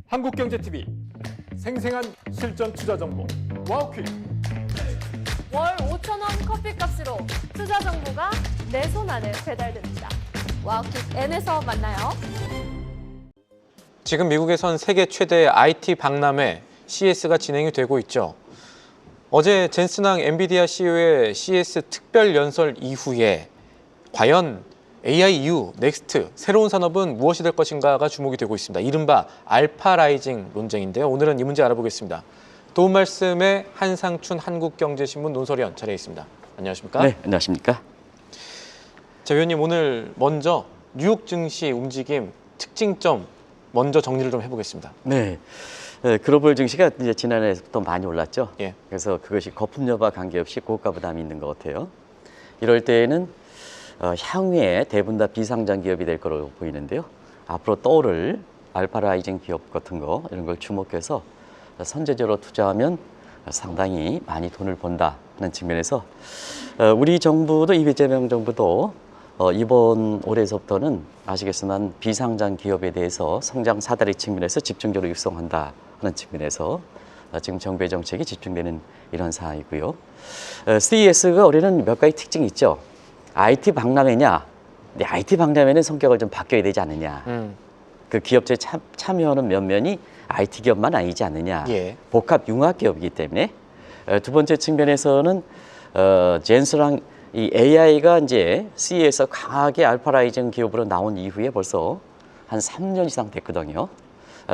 한국경제TV 생생한 실전 투자 정보 와우퀴즈. 월 5,000원 커피값으로 투자 정보가 내 손 안에 배달됩니다. 와우퀴즈 N에서 만나요. 지금 미국에선 세계 최대의 IT 박람회 CES가 진행이 되고 있죠. 어제 젠슨 황 엔비디아 CEO의 CES 특별 연설 이후에 과연 AI 이후 넥스트 새로운 산업은 무엇이 될 것인가가 주목이 되고 있습니다. 이른바 알파 라이징 논쟁인데요. 오늘은 이 문제 알아보겠습니다. 도움 말씀에 한상춘 한국경제신문 논설위원 자리에 있습니다. 안녕하십니까? 네, 안녕하십니까? 자, 위원님 오늘 먼저 뉴욕 증시 움직임 특징점 먼저 정리를 좀 해보겠습니다. 네, 글로벌 증시가 이제 지난해부터 많이 올랐죠. 예. 그래서 그것이 거품 여부와 관계없이 고가 부담이 있는 것 같아요. 이럴 때에는 향후에 대부분 다 비상장 기업이 될 거로 보이는데요. 앞으로 떠오를 알파라이징 기업 같은 거 이런 걸 주목해서 선제적으로 투자하면 상당히 많이 돈을 번다는 측면에서 우리 정부도 이재명 정부도 이번 올해서부터는 아시겠지만 비상장 기업에 대해서 성장 사다리 측면에서 집중적으로 육성한다 하는 측면에서 지금 정부의 정책이 집중되는 이런 상황이고요. CES가 올해는 몇 가지 특징이 있죠. IT 박람회냐? 근데 IT 박람회는 성격을 좀 바뀌어야 되지 않느냐? 그 기업체에 참여하는 면면이 IT 기업만 아니지 않느냐? 예. 복합 융합 기업이기 때문에 두 번째 측면에서는 젠슨 황 이 AI가 이제 CES에서 강하게 알파라이징 기업으로 나온 이후에 벌써 한 3년 이상 됐거든요.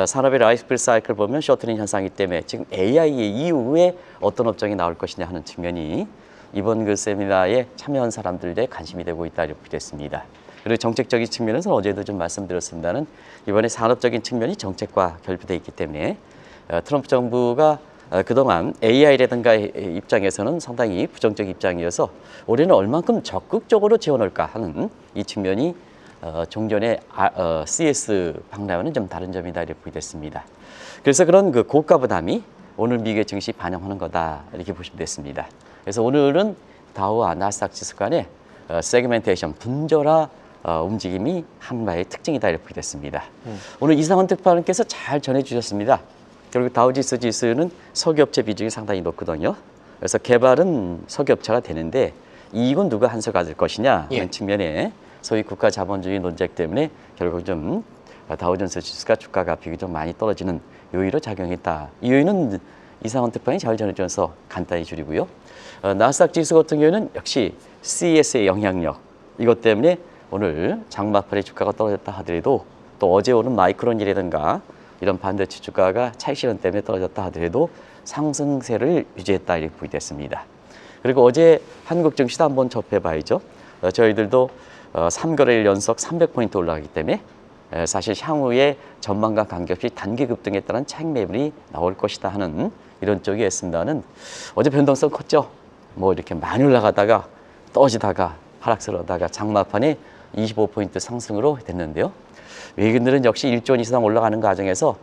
산업의 라이프 사이클 보면 셔터링 현상이기 때문에 지금 AI 이후에 어떤 업종이 나올 것이냐 하는 측면이 이번 그 세미나에 참여한 사람들의 관심이 되고 있다 이렇게 됐습니다. 그리고 정책적인 측면에서 어제도 좀 말씀드렸습니다는 이번에 산업적인 측면이 정책과 결부되어 있기 때문에 트럼프 정부가 그동안 AI라든가 입장에서는 상당히 부정적 입장이어서 올해는 얼만큼 적극적으로 지원할까 하는 이 측면이 종전의 CES 박람회는 좀 다른 점이다 이렇게 보겠습니다. 그래서 그런 그 고가 부담이 오늘 미국의 증시 반영하는 거다 이렇게 보시면 됐습니다. 그래서 오늘은 다우와 나스닥 지수 간의 세그멘테이션 분절화 움직임이 한 바의 특징이다 이렇게 보겠습니다. 오늘 이상원 특파원께서 잘 전해주셨습니다. 결국 다우지수 지수는 석유업체 비중이 상당히 높거든요. 그래서 개발은 석유업체가 되는데 이익은 누가 한서 가질 것이냐 하는 측면에 소위 국가 자본주의 논쟁 때문에 결국 좀 다우존스 지수가 주가가 비교적 좀 많이 떨어지는 요인으로 작용했다. 이 요인은 이상원 특파원이 잘 전해주셔서 간단히 줄이고요. 나스닥 지수 같은 경우에는 역시 CES의 영향력 이것 때문에 오늘 장마팔에 주가가 떨어졌다 하더라도 또 어제 오는 마이크론이라든가 이런 반도체 주가가 차익 실현 때문에 떨어졌다 하더라도 상승세를 유지했다 이렇게 보겠습니다. 그리고 어제 한국 증시도 한번 접해봐야죠. 저희들도 3거래일 연속 300포인트 올라가기 때문에 사실 향후에 전망과 관계없이 단기 급등에 따른 차익 매물이 나올 것이다 하는 이런 쪽이었습니다는 어제 변동성 컸죠. 뭐 이렇게 많이 올라가다가 떨어지다가 하락세로다가 장마판에 25포인트 상승으로 됐는데요. 외국인들은 역시 1조 원 이상 올라가는 과정에서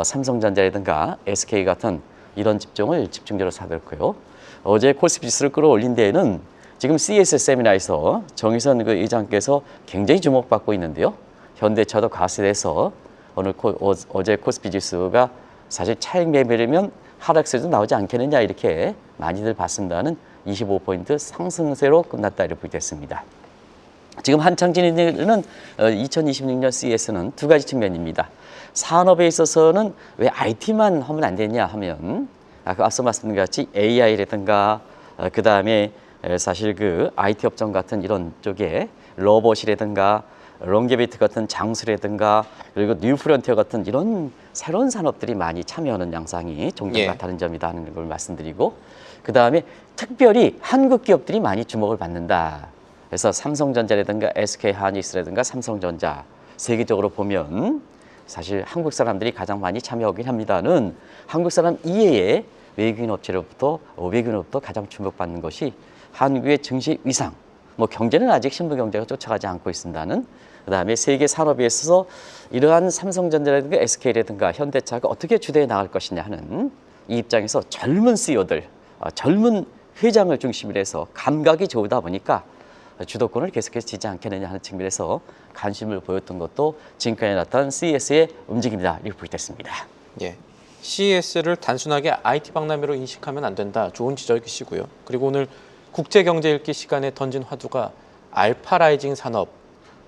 삼성전자라든가 SK 같은 이런 집중을 집중적으로 사들고요. 어제 코스피 지수를 끌어올린 데에는 지금 CES 세미나에서 정의선 그 의장께서 굉장히 주목받고 있는데요. 현대차도 과세돼서 어제 코스피 지수가 사실 차익 매매라면 하락세도 나오지 않겠느냐 이렇게 많이들 봤습니다는 25포인트 상승세로 끝났다 이렇게 보겠습니다. 지금 한창 진행되는 2026년 CES는 두 가지 측면입니다. 산업에 있어서는 왜 IT만 하면 안 되냐 하면 앞서 말씀드린 같이 AI라든가 그 다음에 사실 그 IT 업종 같은 이런 쪽에 로봇이라든가 롱게비트 같은 장수라든가 그리고 뉴프론티어 같은 이런 새로운 산업들이 많이 참여하는 양상이 종전과 다른 점이다 하는 걸 말씀드리고 그 다음에 특별히 한국 기업들이 많이 주목을 받는다. 그래서 삼성전자라든가 SK 하이닉스라든가 삼성전자 세계적으로 보면 사실 한국 사람들이 가장 많이 참여하긴 합니다는 한국 사람 이외에 외국인 업체로부터 가장 주목받는 것이 한국의 증시 위상 뭐 경제는 아직 신부 경제가 쫓아가지 않고 있습니다는 그다음에 세계 산업에 있어서 이러한 삼성전자라든가 SK라든가 현대차가 어떻게 주도해 나갈 것이냐 하는 이 입장에서 젊은 CEO들 젊은 회장을 중심으로 해서 감각이 좋다 보니까 주도권을 계속해서 지지 않겠느냐 하는 측면에서 관심을 보였던 것도 지금까지 나타난 CES의 움직임이다 이렇게 보겠습니다. 예. CES를 단순하게 IT 박람회로 인식하면 안 된다. 좋은 지적이시고요. 그리고 오늘 국제경제 읽기 시간에 던진 화두가 알파라이징 산업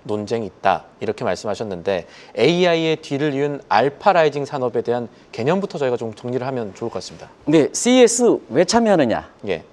논쟁이 있다. 이렇게 말씀하셨는데 AI의 뒤를 이은 알파라이징 산업에 대한 개념부터 저희가 좀 정리를 하면 좋을 것 같습니다. 네, CES 왜 참여하느냐? 예.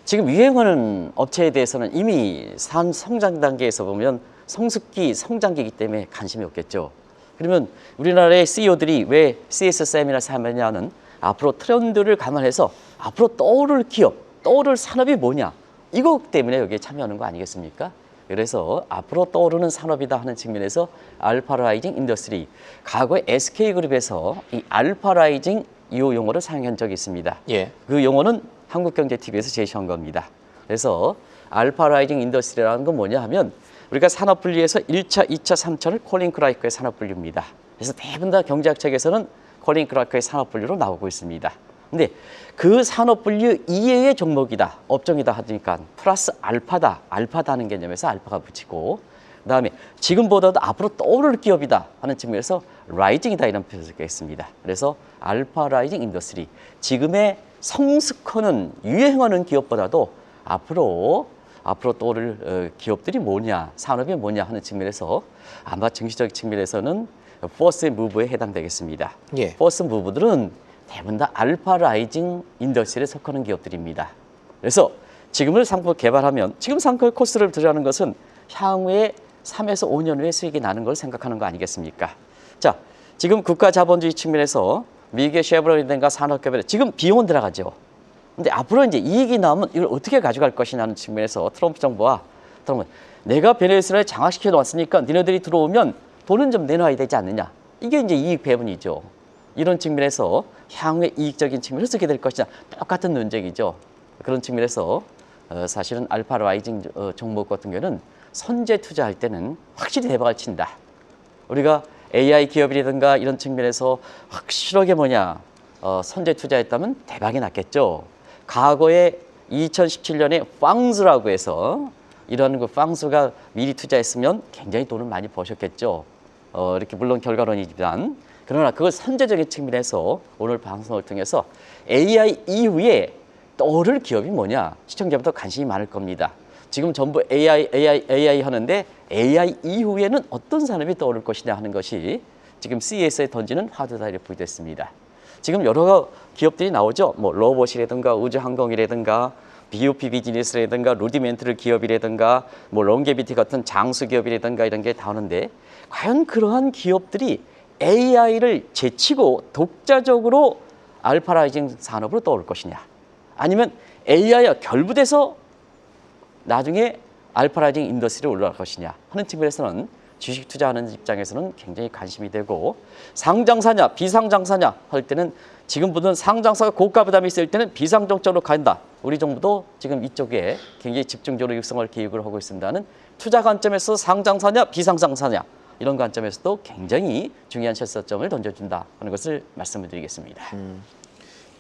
지금 유행하는 업체에 대해서는 이미 성장 단계에서 보면 성숙기, 성장기이기 때문에 관심이 없겠죠. 그러면 우리나라의 CEO들이 왜 CS 세미나를 하느냐는 앞으로 트렌드를 감안해서 앞으로 떠오를 기업, 떠오를 산업이 뭐냐 이것 때문에 여기에 참여하는 거 아니겠습니까? 그래서 앞으로 떠오르는 산업이다 하는 측면에서 알파라이징 인더스트리, 과거에 SK그룹에서 이 알파라이징 이 용어를 사용한 적이 있습니다. 예. 그 용어는 한국경제TV에서 제시한 겁니다. 그래서 알파라이징 인더스트리라는 건 뭐냐 하면 우리가 산업 분류에서 1차, 2차, 3차를 콜린 크라이커의 산업 분류입니다. 그래서 대부분 다 경제학 책에서는 콜린 크라이커의 산업 분류로 나오고 있습니다. 근데 그 산업 분류 이외의 종목이다, 업종이다 하니까 플러스 알파다는 개념에서 알파가 붙이고 그다음에 지금보다도 앞으로 떠오를 기업이다 하는 측면에서 라이징이다 이런 표현을 쓰겠습니다. 그래서 알파라이징 인더스트리, 지금의 성숙하는 유행하는 기업보다도 앞으로 떠오를 기업들이 뭐냐, 산업이 뭐냐 하는 측면에서 아마 증시적 측면에서는 포스 무브에 해당되겠습니다. 예. 포스 무브들은 대부분 다 알파라이징 인더스트리에 속하는 기업들입니다. 그래서 지금을 상품 개발하면 지금 상품 코스를 들여하는 것은 향후에 3에서 5년 후에 수익이 나는 걸 생각하는 거 아니겠습니까? 자, 지금 국가 자본주의 측면에서 미국의 쉐브론이든가 산업개발에 지금 비용은 들어가죠. 근데 앞으로 이제 이익이 나오면 이걸 어떻게 가져갈 것이냐는 측면에서 트럼프 정부와 내가 베네수엘라에 장악시켜 놨으니까 니네들이 들어오면 돈은 좀 내놔야 되지 않느냐. 이게 이제 이익 배분이죠. 이런 측면에서 향후에 이익적인 측면을 쓰게 될 것이냐. 똑같은 논쟁이죠. 그런 측면에서 사실은 알파라이징 종목 같은 경우는 선제 투자할 때는 확실히 대박을 친다. 우리가 AI 기업이라든가 이런 측면에서 확실하게 선제 투자했다면 대박이 났겠죠. 과거에 2017년에 팡스라고 해서 이런 그 팡스가 미리 투자했으면 굉장히 돈을 많이 버셨겠죠. 이렇게 물론 결과론이지만 그러나 그걸 선제적인 측면에서 오늘 방송을 통해서 AI 이후에 떠오를 기업이 뭐냐 시청자부터 관심이 많을 겁니다. 지금 전부 AI 하는데 AI 이후에는 어떤 산업이 떠오를 것이냐 하는 것이 지금 CES에 던지는 화두다 이렇게 보겠습니다. 지금 여러 기업들이 나오죠. 뭐 로봇이라든가 우주항공이라든가 BOP 비즈니스라든가 루디멘트를 기업이라든가 뭐 롱게비티 같은 장수 기업이라든가 이런 게 나오는데 과연 그러한 기업들이 AI를 제치고 독자적으로 알파라이징 산업으로 떠올 것이냐 아니면 AI와 결부돼서 나중에 알파라이징 인더스트리로 올라갈 것이냐 하는 측면에서는 주식 투자하는 입장에서는 굉장히 관심이 되고 상장사냐 비상장사냐 할 때는 지금보다는 상장사가 고가 부담이 있을 때는 비상장적으로 간다. 우리 정부도 지금 이쪽에 굉장히 집중적으로 육성할 계획을 하고 있습니다는 투자 관점에서 상장사냐 비상장사냐 이런 관점에서도 굉장히 중요한 실사점을 던져준다 하는 것을 말씀을 드리겠습니다.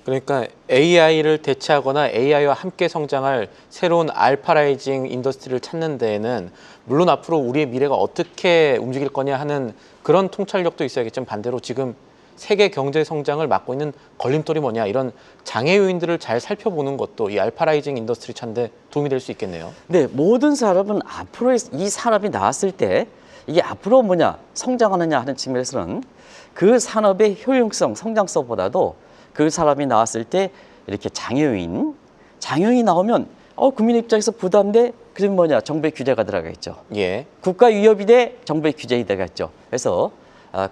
그러니까 AI를 대체하거나 AI와 함께 성장할 새로운 알파라이징 인더스트리를 찾는 데에는 물론 앞으로 우리의 미래가 어떻게 움직일 거냐 하는 그런 통찰력도 있어야겠지만 반대로 지금 세계 경제 성장을 막고 있는 걸림돌이 뭐냐 이런 장애 요인들을 잘 살펴보는 것도 이 알파라이징 인더스트리 찾는데 도움이 될 수 있겠네요. 네, 모든 산업은 앞으로 이 산업이 나왔을 때 이게 앞으로 성장하느냐 하는 측면에서는 그 산업의 효용성, 성장성보다도 그 사람이 나왔을 때 이렇게 장애인이 나오면 국민 입장에서 부담돼. 그러면 정부의 규제가 들어가겠죠. 예. 국가 위협이 돼 정부의 규제가 들어가겠죠. 그래서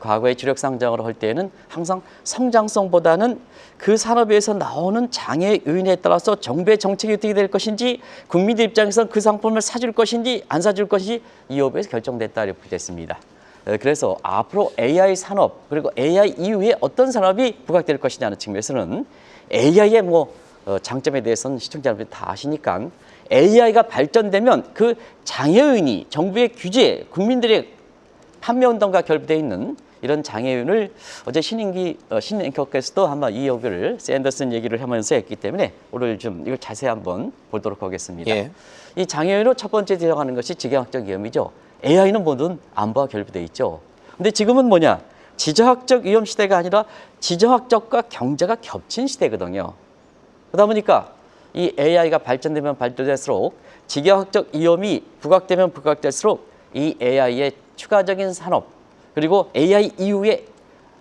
과거에 주력 상장을 할 때는 항상 성장성보다는 그 산업에서 나오는 장애 요인에 따라서 정부의 정책이 어떻게 될 것인지 국민들 입장에서 그 상품을 사줄 것인지 안 사줄 것인지 이 여부에서 결정됐다 이렇게 됐습니다. 그래서 앞으로 AI 산업 그리고 AI 이후에 어떤 산업이 부각될 것이냐는 측면에서는 AI의 장점에 대해서는 시청자 여러분이 다 아시니까 AI가 발전되면 그 장애 요인이 정부의 규제, 국민들의 판매 운동과 결부되어 있는 이런 장애 요인을 어제 신 앵커께서도 한번 이 얘기를 샌더슨 얘기를 하면서 했기 때문에 오늘 좀 이걸 자세히 한번 보도록 하겠습니다. 예. 이 장애 요인으로 첫 번째 들어가는 것이 지정학적 위험이죠. AI는 모든 안보와 결부돼 있죠. 근데 지금은 뭐냐? 지정학적 위험 시대가 아니라 지정학적과 경제가 겹친 시대거든요. 그러다 보니까 이 AI가 발전되면 발전될수록 지정학적 위험이 부각되면 부각될수록 이 AI의 추가적인 산업 그리고 AI 이후의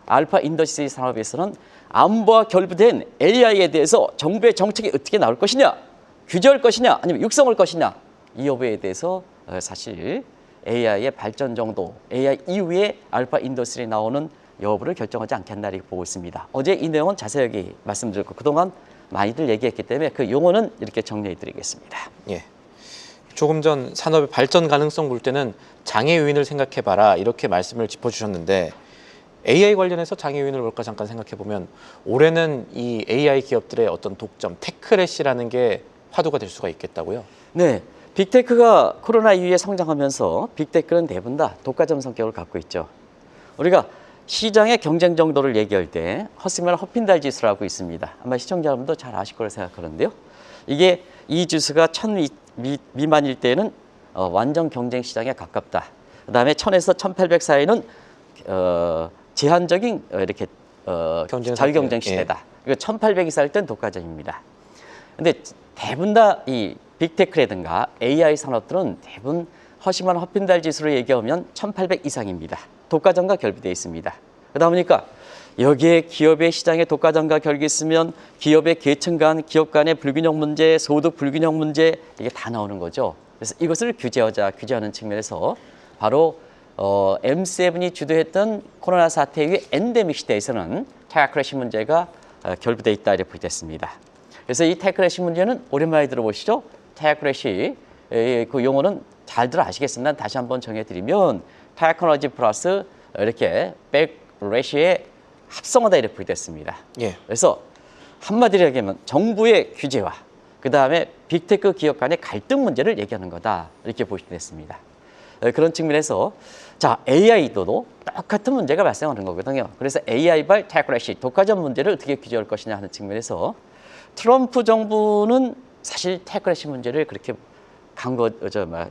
알파 인더스트리 산업에서는 안보와 결부된 AI에 대해서 정부의 정책이 어떻게 나올 것이냐, 규제할 것이냐, 아니면 육성할 것이냐 이 여부에 대해서 사실 AI의 발전 정도, AI 이후에 알파 인더스트리에 나오는 여부를 결정하지 않겠나 이렇게 보고 있습니다. 어제 이 내용은 자세하게 말씀드렸고 그동안 많이들 얘기했기 때문에 그 용어는 이렇게 정리해 드리겠습니다. 예. 조금 전 산업의 발전 가능성 볼 때는 장애 요인을 생각해봐라 이렇게 말씀을 짚어주셨는데 AI 관련해서 장애 요인을 볼까 잠깐 생각해보면 올해는 이 AI 기업들의 어떤 독점, 테크래시라는 게 화두가 될 수가 있겠다고요? 네, 빅테크가 코로나 이후에 성장하면서 빅테크는 대부분 다 독과점 성격을 갖고 있죠. 우리가 시장의 경쟁 정도를 얘기할 때 허스면 허핀달 지수라고 있습니다. 아마 시청자 여러분도 잘 아실 거라 생각하는데요. 이게 이 지수가 1000 미만일 때는 완전 경쟁 시장에 가깝다. 그다음에 1000에서 1800 사이는 제한적인 이렇게 자유경쟁 시대다. 그리고 1800 이상일 땐 독과점입니다. 근데 대부분 다 이 빅테크라든가 AI 산업들은 대부분 허심한 허핀달 지수로 얘기하면 1800 이상입니다. 독과점과 결부되어 있습니다. 그러다 보니까 여기에 기업의 시장에 독과점과 결이 있으면 기업의 계층 간, 기업 간의 불균형 문제, 소득 불균형 문제 이게 다 나오는 거죠. 그래서 이것을 규제하는 측면에서 바로 M7이 주도했던 코로나 사태 이후의 엔데믹 시대에서는 테크래시 문제가 결부되어 있다 이렇게 보겠습니다. 그래서 이 테크래시 문제는 오랜만에 들어보시죠. 테크래시 그 용어는 잘들 아시겠습니다. 다시 한번 정해드리면 테크놀로지 플러스 이렇게 백래시의 합성어다 이렇게 보겠습니다. 예. 그래서 한마디로 얘기하면 정부의 규제와 그 다음에 빅테크 기업 간의 갈등 문제를 얘기하는 거다 이렇게 보시면 됐습니다. 그런 측면에서 자 AI도 똑같은 문제가 발생하는 거거든요. 그래서 AI발 테크래시 독과점 문제를 어떻게 규제할 것이냐 하는 측면에서 트럼프 정부는 사실 테크래시 문제를 그렇게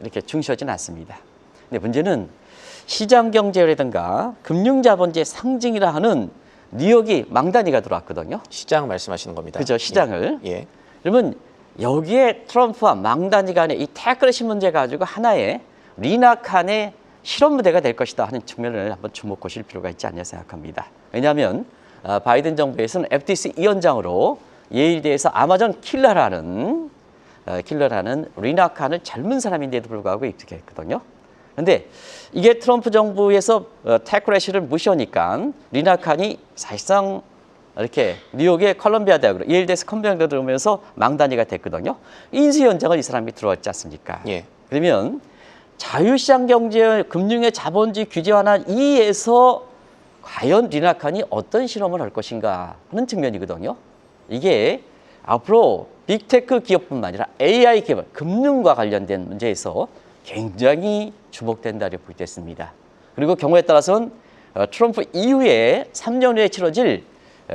이렇게 중시하지는 않습니다. 근데 문제는 시장 경제라든가 금융 자본주의 상징이라 하는 뉴욕이 망단위가 들어왔거든요. 시장 말씀하시는 겁니다. 그죠, 시장을. 예. 그러면 여기에 트럼프와 망단위 간의 이 테크래시 문제 가지고 하나의 리나칸의 실험 무대가 될 것이다 하는 측면을 한번 주목하실 필요가 있지 않냐 생각합니다. 왜냐하면 바이든 정부에서는 FTC 위원장으로 예일대에서 아마존 킬러라는 리나칸을 젊은 사람인데도 불구하고 입직했거든요. 그런데 이게 트럼프 정부에서 테크래시를 무시하니까 리나칸이 사실상 이렇게 뉴욕의 컬럼비아 대학으로 예일대에서 컴병대 들어오면서 망단위가 됐거든요. 인수위원장을 이 사람이 들어왔지 않습니까? 예. 그러면 자유시장 경제, 금융의 자본주의 규제 완화 이에서 과연 리나칸이 어떤 실험을 할 것인가 하는 측면이거든요. 이게 앞으로 빅테크 기업뿐만 아니라 AI 기업, 금융과 관련된 문제에서 굉장히 주목된다고 보겠습니다. 그리고 경우에 따라서는 트럼프 이후에 3년 후에 치러질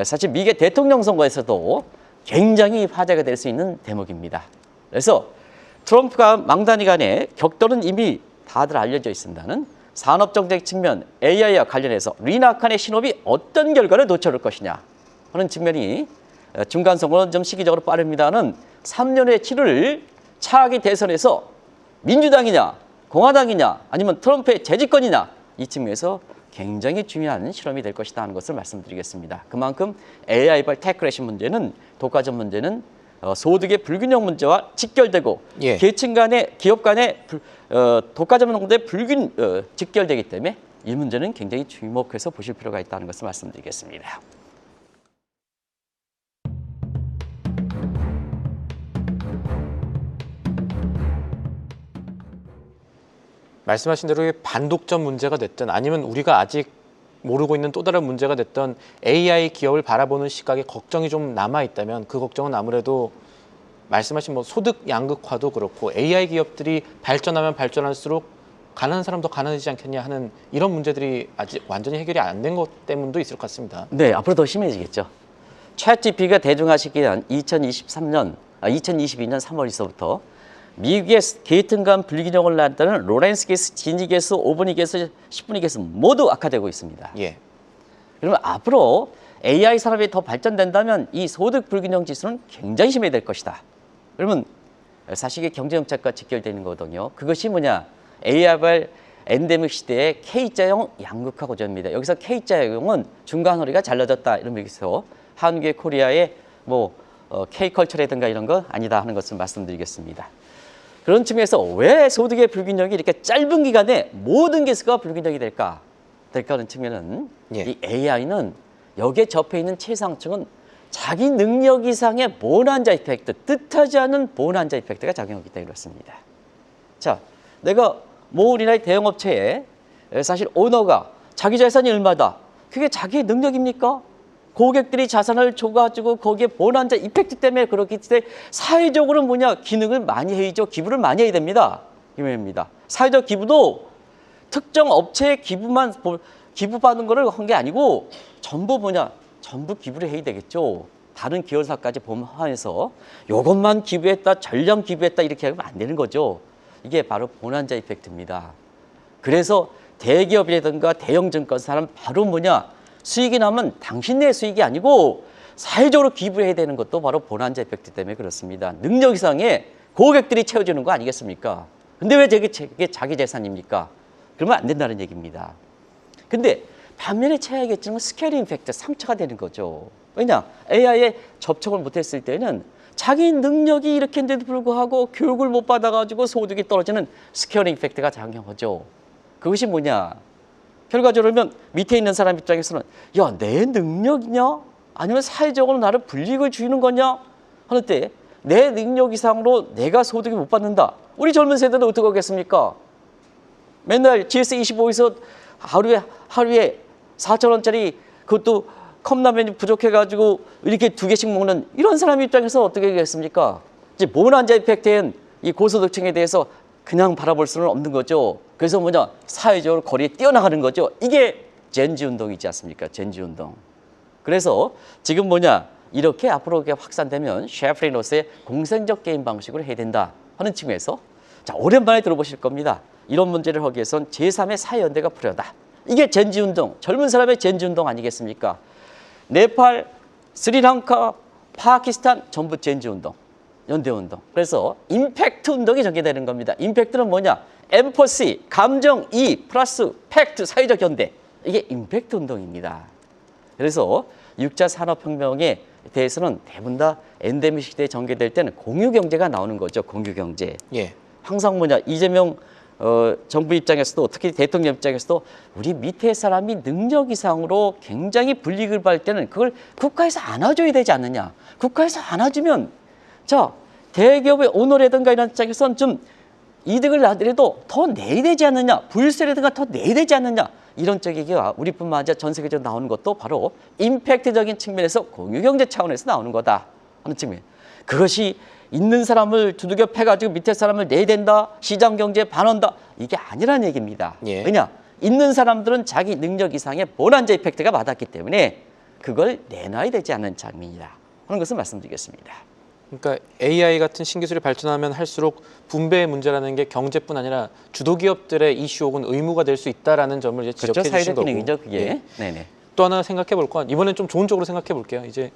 사실 미국 대통령 선거에서도 굉장히 화제가 될 수 있는 대목입니다. 그래서 트럼프가 망단위 간의 격돌은 이미 다들 알려져 있습니다는 산업정책 측면 AI와 관련해서 리나칸의 신업이 어떤 결과를 도출할 것이냐 하는 측면이 중간 선거는 좀 시기적으로 빠릅니다는 3년 후에 치를 차기 대선에서 민주당이냐 공화당이냐 아니면 트럼프의 재집권이냐 이 측면에서 굉장히 중요한 실험이 될 것이다 하는 것을 말씀드리겠습니다. 그만큼 AI발 테크래시 문제는 독과점 문제는 소득의 불균형 문제와 직결되고 예. 계층 간의 기업 간의 독과점 문제에 직결되기 때문에 이 문제는 굉장히 주목해서 보실 필요가 있다는 것을 말씀드리겠습니다. 말씀하신 대로 이게 반독점 문제가 됐든 아니면 우리가 아직 모르고 있는 또 다른 문제가 됐던 AI 기업을 바라보는 시각에 걱정이 좀 남아 있다면 그 걱정은 아무래도 말씀하신 뭐 소득 양극화도 그렇고 AI 기업들이 발전하면 발전할수록 가난한 사람 더 가난해지지 않겠냐 하는 이런 문제들이 아직 완전히 해결이 안 된 것 때문도 있을 것 같습니다. 네, 앞으로 더 심해지겠죠. 챗GPT가 대중화시킨 2022년 3월에서부터 미국의 계층 간 불균형을 나타내는 로렌스 계수, 지니 계수, 오버니 계수, 10분위 계수 모두 악화되고 있습니다. 예. 그러면 앞으로 AI 산업이 더 발전된다면 이 소득 불균형 지수는 굉장히 심해질 것이다. 그러면 사실 이게 경제정책과 직결되는 거거든요. 그것이 뭐냐? AI발 엔데믹 시대의 K자형 양극화 구조입니다. 여기서 K자형은 중간 허리가 잘라졌다 이런 얘기에서 한국의 코리아의 K컬처라든가 이런 거 아니다 하는 것을 말씀드리겠습니다. 그런 측면에서 왜 소득의 불균형이 이렇게 짧은 기간에 모든 개수가 불균형이 될까 하는 측면은 예. 이 AI는 여기에 접해 있는 최상층은 자기 능력 이상의 보난자 이펙트, 뜻하지 않은 보난자 이펙트가 작용하기 때문에 그렇습니다. 자, 내가 모 우리나라의 대형업체에 사실 오너가 자기 자산이 얼마다? 그게 자기의 능력입니까? 고객들이 자산을 줘가지고 거기에 보난자 이펙트 때문에 그렇기 때문에 사회적으로 뭐냐? 기능을 많이 해야죠. 기부를 많이 해야 됩니다. 이입니다. 사회적 기부도 특정 업체에 기부받는 거를 한 게 아니고 전부 뭐냐? 전부 기부를 해야 되겠죠. 다른 기여사까지 포함해서 이것만 기부했다, 전량 기부했다 이렇게 하면 안 되는 거죠. 이게 바로 보난자 이펙트입니다. 그래서 대기업이라든가 대형 증권사는 바로 뭐냐? 수익이 나면 당신네 수익이 아니고 사회적으로 기부해야 되는 것도 바로 보난자 이펙트 때문에 그렇습니다. 능력 이상의 고객들이 채워주는 거 아니겠습니까? 근데 왜 저게 자기 재산입니까? 그러면 안 된다는 얘기입니다. 근데 반면에 최악이겠지만 스케일링 이펙트 3차가 되는 거죠. 왜냐? AI에 접촉을 못했을 때는 자기 능력이 이렇게인데도 불구하고 교육을 못 받아가지고 소득이 떨어지는 스케일링 이펙트가 작용하죠. 그것이 뭐냐? 결과적으로 그러면 밑에 있는 사람 입장에서는 야, 내 능력이냐? 아니면 사회적으로 나를 불이익을 주는 거냐? 하는 때 내 능력 이상으로 내가 소득이 못 받는다. 우리 젊은 세대는 어떻게 하겠습니까? 맨날 GS25에서 하루에 4,000원짜리 그것도 컵라면이 부족해가지고 이렇게 2개씩 먹는 이런 사람 입장에서 어떻게 하겠습니까? 이제 보난자 이펙트인 이 고소득층에 대해서 그냥 바라볼 수는 없는 거죠. 그래서 뭐냐? 사회적으로 거리에 뛰어나가는 거죠. 이게 젠지 운동이지 않습니까? 젠지 운동. 그래서 지금 뭐냐? 이렇게 앞으로 확산되면 셰프리노스의 공생적 게임 방식으로 해야 된다 하는 측면에서 자, 오랜만에 들어보실 겁니다. 이런 문제를 하기 위해선 제3의 사회연대가 필요하다. 이게 젠지 운동, 젊은 사람의 젠지 운동 아니겠습니까? 네팔, 스리랑카, 파키스탄 전부 젠지 운동, 연대 운동. 그래서 임팩트 운동이 전개되는 겁니다. 임팩트는 뭐냐? 엠퍼시, 감정, 플러스 팩트, 사회적 연대. 이게 임팩트 운동입니다. 그래서 6차 산업혁명에 대해서는 대부분 다 엔데믹 시대에 전개될 때는 공유경제가 나오는 거죠. 공유경제. 예. 항상 뭐냐? 이재명 정부 입장에서도 특히 대통령 입장에서도 우리 밑에 사람이 능력 이상으로 굉장히 불이익을 받을 때는 그걸 국가에서 안아줘야 되지 않느냐. 국가에서 안아주면 자 대기업의 오너라든가 이런 입장에서는 좀 이득을 나더라도 더 내야 되지 않느냐. 부유세라든가 더 내야 되지 않느냐. 이런 쪽이가 우리뿐만 아니라 전 세계적으로 나오는 것도 바로 임팩트적인 측면에서 공유경제 차원에서 나오는 거다 하는 측면. 그것이 있는 사람을 두들겨 패가지고 밑에 사람을 내야 된다. 시장경제에 반한다. 이게 아니라는 얘기입니다. 예. 왜냐? 있는 사람들은 자기 능력 이상의 보난자 이펙트가 받았기 때문에 그걸 내놔야 되지 않는 장면이다 하는 것을 말씀드리겠습니다. 그러니까 AI 같은 신기술이 발전하면 할수록 분배의 문제라는 게 경제뿐 아니라 주도기업들의 이슈 혹은 의무가 될 수 있다라는 점을 이제 지적해 그렇죠. 주신 사회적 거고. 기능이죠. 그게. 예. 네네. 또 하나 생각해 볼 건 이번엔 좀 좋은 쪽으로 생각해 볼게요. 이제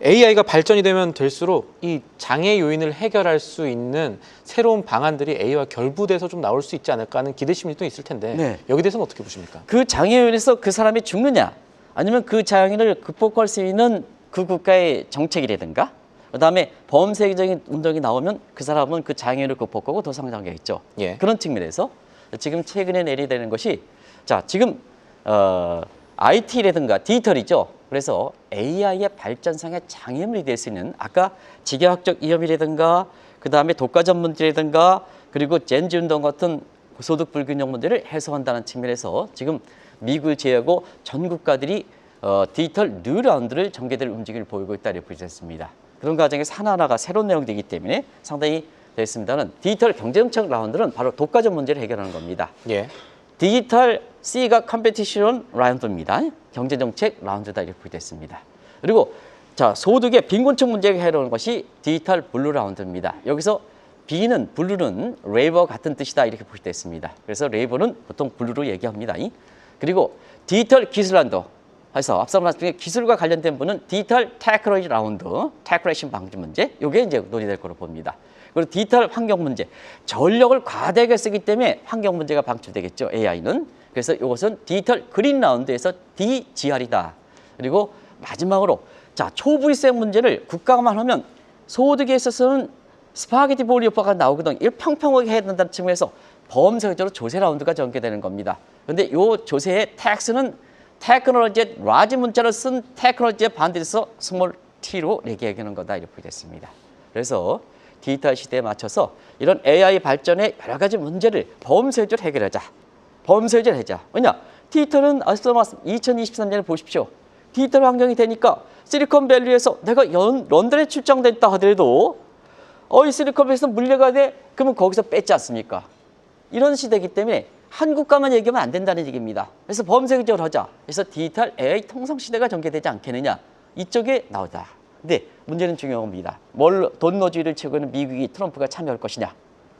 AI가 발전이 되면 될수록 이 장애 요인을 해결할 수 있는 새로운 방안들이 AI와 결부돼서 좀 나올 수 있지 않을까 하는 기대심이 또 있을 텐데 네. 여기 대해서는 어떻게 보십니까? 그 장애인에서 그 사람이 죽느냐 아니면 그 장애인을 극복할 수 있는 그 국가의 정책이라든가 그다음에 범세계적인 운동이 나오면 그 사람은 그 장애인을 극복하고 더 성장하겠죠. 예. 그런 측면에서 지금 최근에 내리되는 것이 자 지금 IT라든가 디지털이죠. 그래서 AI의 발전상의 장애물이 될 수 있는 아까 직역학적 위험이라든가 그다음에 독과점 문제라든가 그리고 젠지 운동 같은 소득 불균형 문제를 해소한다는 측면에서 지금 미국을 제외하고 전 국가들이 디지털 뉴라운드를 전개될 움직임을 보이고 있다 이렇게 보셨습니다. 그런 과정에서 하나하나가 새로운 내용들이기 때문에 상당히 됐습니다는 디지털 경제정책 라운드는 바로 독과점 문제를 해결하는 겁니다. 예. 디지털 C가 컴페티션 라운드입니다. 경제정책 라운드다 이렇게 됐습니다. 그리고 자 소득의 빈곤층 문제를 해결하는 것이 디지털 블루 라운드입니다. 여기서 B는 블루는 레이버와 같은 뜻이다 이렇게 표시됐습니다. 그래서 레이버는 보통 블루로 얘기합니다. 그리고 디지털 기술 라운드 해서 앞서 말씀드린 기술과 관련된 분은 디지털 테크놀로지 라운드, 테크레이션 방지 문제 이게 이제 논의될 거로 봅니다. 그리고 디지털 환경 문제, 전력을 과다하게 쓰기 때문에 환경 문제가 방출되겠죠. AI는. 그래서 이것은 디지털 그린 라운드에서 DGR이다. 그리고 마지막으로 자 초부의세 문제를 국가만 하면 소득에 있어서는 스파게티 볼 효과가 나오거든요. 이걸 평평하게 해야 된다는 측면에서 범세적으로 조세 라운드가 전개되는 겁니다. 그런데 이 조세의 텍스는 테크놀로지의 라지 문자를 쓴 테크놀로지에 반대해서 스몰 t로 얘기하는 거다 이렇게 됐습니다. 그래서 디지털 시대에 맞춰서 이런 AI 발전의 여러 가지 문제를 범세적으로 해결하자. 범세적으로 하자. 왜냐? 디지털은 앞서 말씀 2023년을 보십시오. 디지털 환경이 되니까 실리콘밸리에서 내가 런던에 출장됐다 하더라도 이 실리콘밸리에서 물려가야 돼? 그러면 거기서 뺐지 않습니까? 이런 시대이기 때문에 한국과만 얘기하면 안 된다는 얘기입니다. 그래서 범세적으로 하자. 그래서 디지털 AI 통상 시대가 전개되지 않겠느냐. 이쪽에 나오자. 근데 문제는 중요한 겁니다. 돈 노주의를 채우고 있는 미국이 트럼프가 참여할 것이냐.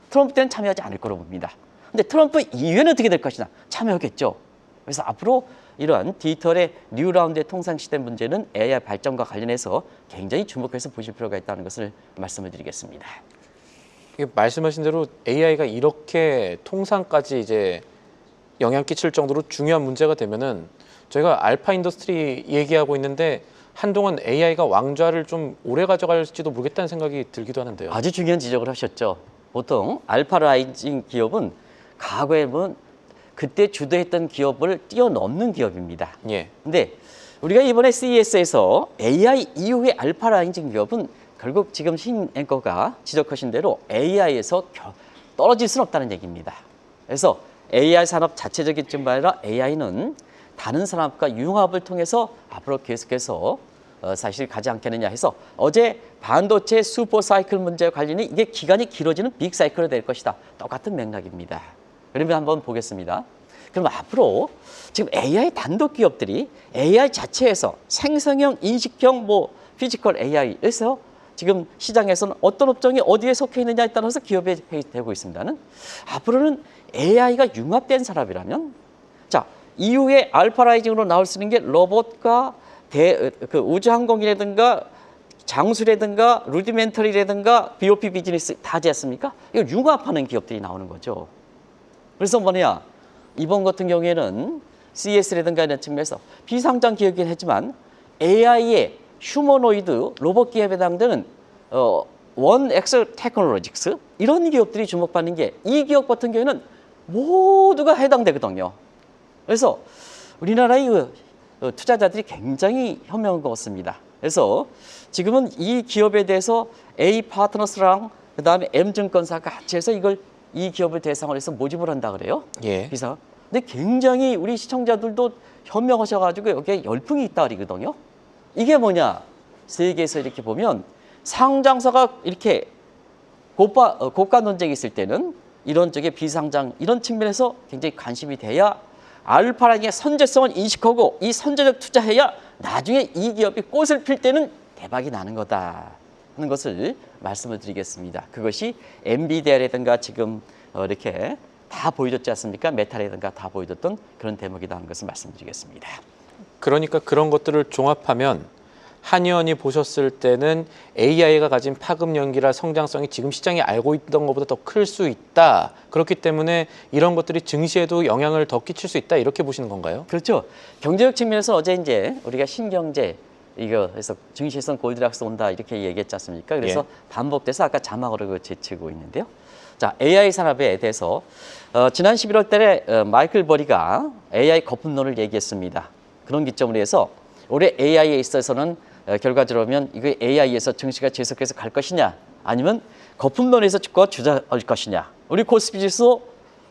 트럼프 때는 참여하지 않을 거로 봅니다. 근데 트럼프 이후에는 어떻게 될 것이냐. 참여하겠죠. 그래서 앞으로 이러한 디지털의 뉴 라운드의 통상 시대 문제는 AI 발전과 관련해서 굉장히 주목해서 보실 필요가 있다는 것을 말씀을 드리겠습니다. 말씀하신 대로 AI가 이렇게 통상까지 이제 영향 끼칠 정도로 중요한 문제가 되면은 저희가 알파 인더스트리 얘기하고 있는데 한동안 AI가 왕좌를 좀 오래 가져갈지도 모르겠다는 생각이 들기도 하는데요. 아주 중요한 지적을 하셨죠. 보통 알파 라이징 기업은 과거에 보면 그때 주도했던 기업을 뛰어넘는 기업입니다. 예. 근데 우리가 이번에 CES에서 AI 이후의 알파 라이징 기업은 결국 지금 신 앵커가 지적하신 대로 AI에서 떨어질 수는 없다는 얘기입니다. 그래서 AI 산업 자체적인 뿐만 아니라 AI는 다른 산업과 융합을 통해서 앞으로 계속해서 사실 가지 않겠느냐 해서 어제 반도체 슈퍼 사이클 문제와 관련해 이게 기간이 길어지는 빅 사이클이 될 것이다. 똑같은 맥락입니다. 그러면 한번 보겠습니다. 그럼 앞으로 지금 AI 단독 기업들이 AI 자체에서 생성형, 인식형, 피지컬 AI에서 지금 시장에서는 어떤 업종이 어디에 속해 있느냐에 따라서 기업이 되고 있습니다는 앞으로는 AI가 융합된 산업이라면 자 이후에 알파라이징으로 나올 수 있는 게 로봇과 우주항공이라든가 장수라든가 루디멘터리라든가 BOP 비즈니스 다지 않습니까? 이걸 융합하는 기업들이 나오는 거죠. 그래서 뭐냐 이번 같은 경우에는 CES라든가 이런 측면에서 비상장 기업이긴 했지만 AI의 휴머노이드 로봇 기업에 해당되는 원엑셀 테크놀로직스 이런 기업들이 주목받는 게 이 기업 같은 경우에는 모두가 해당되거든요. 그래서 우리나라의 투자자들이 굉장히 현명한 것 같습니다. 그래서 지금은 이 기업에 대해서 A 파트너스랑 그다음에 M증권사가 같이 해서 이 기업을 대상으로 해서 모집을 한다 그래요. 예. 그래서 근데 굉장히 우리 시청자들도 현명하셔가지고 여기에 열풍이 있다 그러거든요. 이게 뭐냐? 세계에서 이렇게 보면 상장사가 이렇게 고가 논쟁이 있을 때는 이런 쪽에 비상장 이런 측면에서 굉장히 관심이 돼야 알파라의 선제성을 인식하고 이 선제적 투자해야 나중에 이 기업이 꽃을 필 때는 대박이 나는 거다 하는 것을 말씀을 드리겠습니다. 그것이 엔비디아라든가 지금 이렇게 다 보여줬지 않습니까? 메타라든가 다 보여줬던 그런 대목이다 하는 것을 말씀드리겠습니다. 그러니까 그런 것들을 종합하면 한의원이 보셨을 때는 AI가 가진 파급 연기라 성장성이 지금 시장이 알고 있던 것보다 더 클 수 있다. 그렇기 때문에 이런 것들이 증시에도 영향을 더 끼칠 수 있다. 이렇게 보시는 건가요? 그렇죠. 경제적 측면에서 어제 이제 우리가 신경제 그래서 증시에서는 골드락스 온다 이렇게 얘기했지 않습니까? 그래서 반복돼서 아까 자막으로 제치고 있는데요. 자, AI 산업에 대해서 지난 11월 달에 마이클 버리가 AI 거품론을 얘기했습니다. 그런 기점으로 해서 올해 AI에 있어서는 결과적으로 보면 이거 AI에서 증시가 지속해서 갈 것이냐 아니면 거품론에서 주저할 것이냐 우리 코스피 지수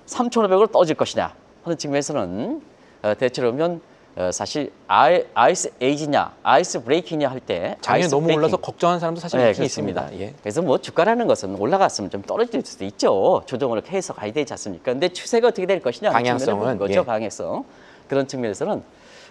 3,500으로 떨어질 것이냐 하는 측면에서는 대체로 보면 사실 아이스 에이지냐, 아이스 브레이킹이냐 할 때 장에 너무 올라서 걱정하는 사람도 사실 네, 있긴 그렇습니다. 있습니다. 예. 그래서 뭐 주가라는 것은 올라갔으면 좀 떨어질 수도 있죠. 조정을 해서 가야 되지 않습니까? 근데 추세가 어떻게 될 것이냐 방향성은, 거죠. 예. 방향성. 그런 측면에서는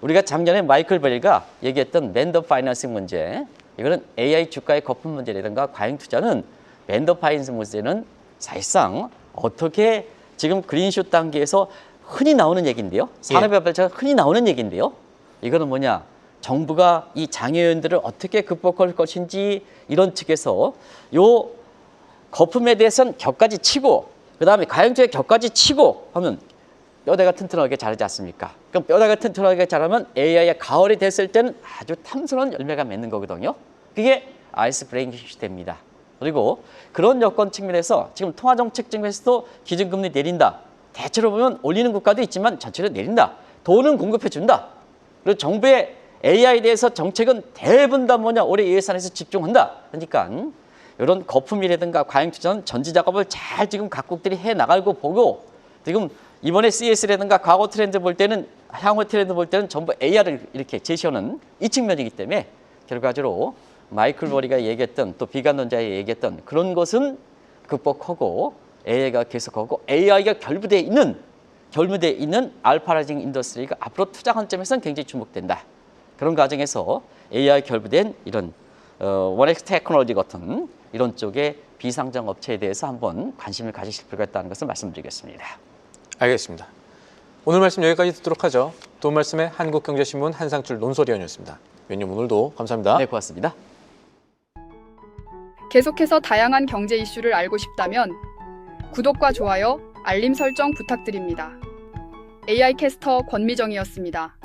우리가 작년에 마이클 베리가 얘기했던 벤더 파이낸싱 문제, 이거는 AI 주가의 거품 문제라든가 과잉 투자는 벤더 파이낸싱 문제는 사실상 어떻게 지금 그린슛 단계에서 흔히 나오는 얘기인데요. 산업의 발전가 흔히 나오는 얘기인데요. 이거는 뭐냐? 정부가 이 장애 요인들을 어떻게 극복할 것인지 이런 측에서 요 거품에 대해서는 격까지 치고 그다음에 가용주의 격까지 치고 하면 뼈대가 튼튼하게 자라지 않습니까? 그럼 뼈대가 튼튼하게 자라면 AI가 가을이 됐을 때는 아주 탐스러운 열매가 맺는 거거든요. 그게 아이스 브레이킹 시스템입니다. 그리고 그런 여건 측면에서 지금 통화정책 측면에서도 기준금리 내린다. 대체로 보면 올리는 국가도 있지만 전체로 내린다. 돈은 공급해준다. 그리고 정부의 AI에 대해서 정책은 대부분 다 뭐냐? 올해 예산에서 집중한다. 그러니까 이런 거품이라든가 과잉 투자는 전지 작업을 잘 지금 각국들이 해 나가고 보고 지금 이번에 CS라든가 과거 트렌드 볼 때는 향후 트렌드 볼 때는 전부 AI를 이렇게 제시하는 이 측면이기 때문에 결과적으로 마이클 버리가 얘기했던 또 비관론자가 얘기했던 그런 것은 극복하고 AI가 계속하고 AI가 결부되어 있는 알파라이징 인더스트리가 앞으로 투자 관점에서는 굉장히 주목된다. 그런 과정에서 AI 결부된 이런 원엑스 테크놀로지 같은 이런 쪽의 비상장 업체에 대해서 한번 관심을 가지실 필요가 있다는 것을 말씀드리겠습니다. 알겠습니다. 오늘 말씀 여기까지 듣도록 하죠. 도움 말씀에 한국경제신문 한상출 논설위원이었습니다. 위원님 오늘도 감사합니다. 네, 고맙습니다. 계속해서 다양한 경제 이슈를 알고 싶다면 구독과 좋아요, 알림 설정 부탁드립니다. AI 캐스터 권미정이었습니다.